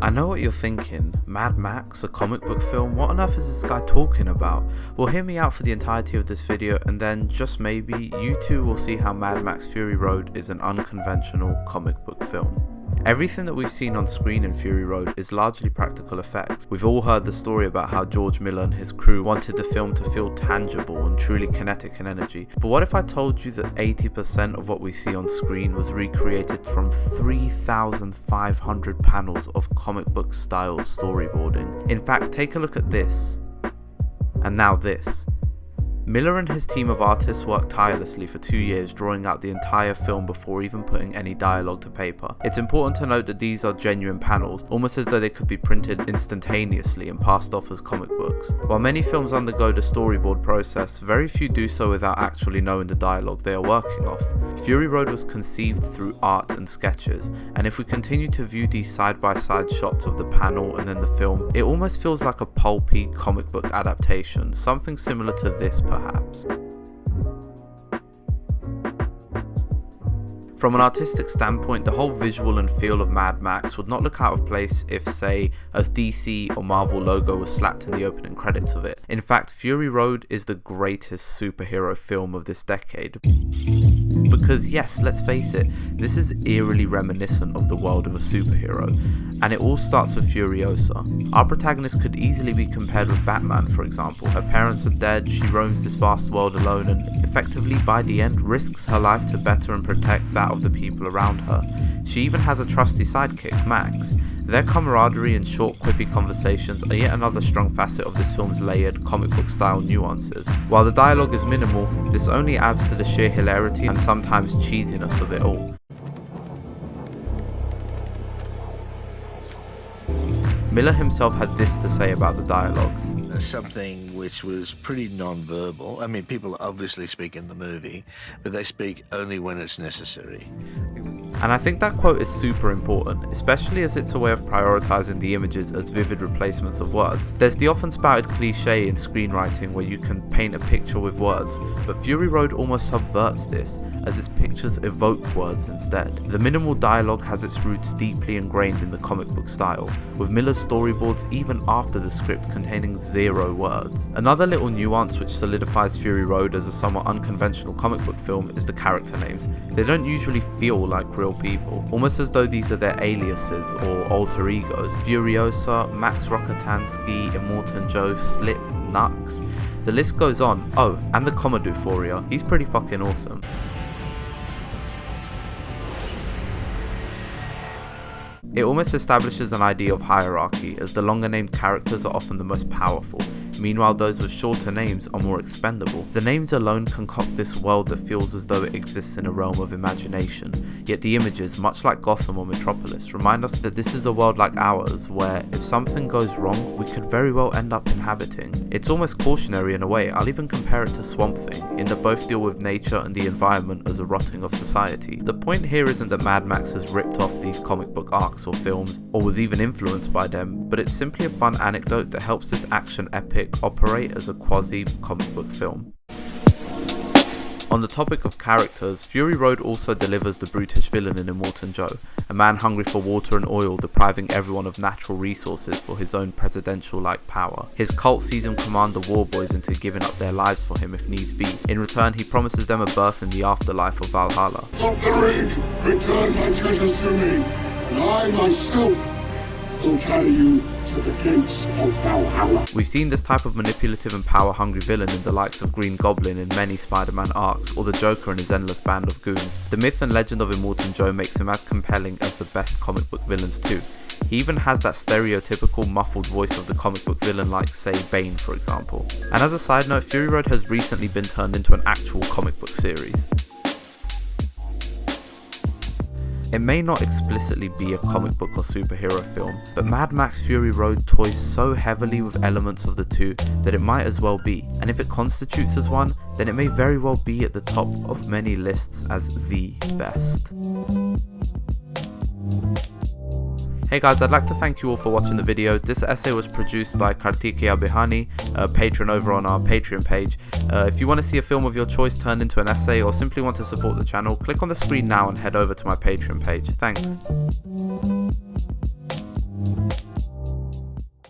I know what you're thinking, Mad Max, a comic book film, what on earth is this guy talking about? Well, hear me out for the entirety of this video and then, just maybe, you too will see how Mad Max Fury Road is an unconventional comic book film. Everything that we've seen on screen in Fury Road is largely practical effects. We've all heard the story about how George Miller and his crew wanted the film to feel tangible and truly kinetic in energy. But what if I told you that 80% of what we see on screen was recreated from 3,500 panels of comic book style storyboarding? In fact, take a look at this. And now this. Miller and his team of artists worked tirelessly for 2 years drawing out the entire film before even putting any dialogue to paper. It's important to note that these are genuine panels, almost as though they could be printed instantaneously and passed off as comic books. While many films undergo the storyboard process, very few do so without actually knowing the dialogue they are working off. Fury Road was conceived through art and sketches, and if we continue to view these side-by-side shots of the panel and then the film, it almost feels like a pulpy comic book adaptation, something similar to this perhaps. From an artistic standpoint, the whole visual and feel of Mad Max would not look out of place if, say, a DC or Marvel logo was slapped in the opening credits of it. In fact, Fury Road is the greatest superhero film of this decade. Because yes, let's face it, this is eerily reminiscent of the world of a superhero, and it all starts with Furiosa. Our protagonist could easily be compared with Batman, for example. Her parents are dead, she roams this vast world alone, and effectively by the end risks her life to better and protect that of the people around her. She even has a trusty sidekick, Max. Their camaraderie and short quippy conversations are yet another strong facet of this film's layered comic book style nuances. While the dialogue is minimal, this only adds to the sheer hilarity and sometimes cheesiness of it all. Miller himself had this to say about the dialogue. Something which was pretty non-verbal. I mean, people obviously speak in the movie, but they speak only when it's necessary. And I think that quote is super important, especially as it's a way of prioritizing the images as vivid replacements of words. There's the often spouted cliche in screenwriting where you can paint a picture with words, but Fury Road almost subverts this, as its pictures evoke words instead. The minimal dialogue has its roots deeply ingrained in the comic book style, with Miller's storyboards even after the script containing 0 words. Another little nuance which solidifies Fury Road as a somewhat unconventional comic book film is the character names. They don't usually feel like real people, almost as though these are their aliases or alter egos. Furiosa, Max Rokatansky, Immortan Joe, Slip, Nux. The list goes on. Oh, and the Commoduphoria. He's pretty fucking awesome. It almost establishes an idea of hierarchy, as the longer named characters are often the most powerful. Meanwhile, those with shorter names are more expendable. The names alone concoct this world that feels as though it exists in a realm of imagination, yet the images, much like Gotham or Metropolis, remind us that this is a world like ours, where if something goes wrong, we could very well end up inhabiting. It's almost cautionary in a way. I'll even compare it to Swamp Thing, in that both deal with nature and the environment as a rotting of society. The point here isn't that Mad Max has ripped off these comic book arcs or films, or was even influenced by them, but it's simply a fun anecdote that helps this action epic operate as a quasi-comic book film. On the topic of characters, Fury Road also delivers the brutish villain in Immortan Joe, a man hungry for water and oil, depriving everyone of natural resources for his own presidential-like power. His cult sees him command the war boys into giving up their lives for him if needs be. In return, he promises them a berth in the afterlife of Valhalla. Conquering, return my treasures to me, and I myself will carry you to the gates of Valhalla. We've seen this type of manipulative and power-hungry villain in the likes of Green Goblin in many Spider-Man arcs, or the Joker and his endless band of goons. The myth and legend of Immortan Joe makes him as compelling as the best comic book villains too. He even has that stereotypical muffled voice of the comic book villain like, say, Bane for example. And as a side note, Fury Road has recently been turned into an actual comic book series. It may not explicitly be a comic book or superhero film, but Mad Max Fury Road toys so heavily with elements of the two that it might as well be, and if it constitutes as one, then it may very well be at the top of many lists as the best. Hey guys, I'd like to thank you all for watching the video. This essay was produced by Kartikeya Behani, a patron over on our Patreon page. If you want to see a film of your choice turned into an essay or simply want to support the channel, click on the screen now and head over to my Patreon page. Thanks.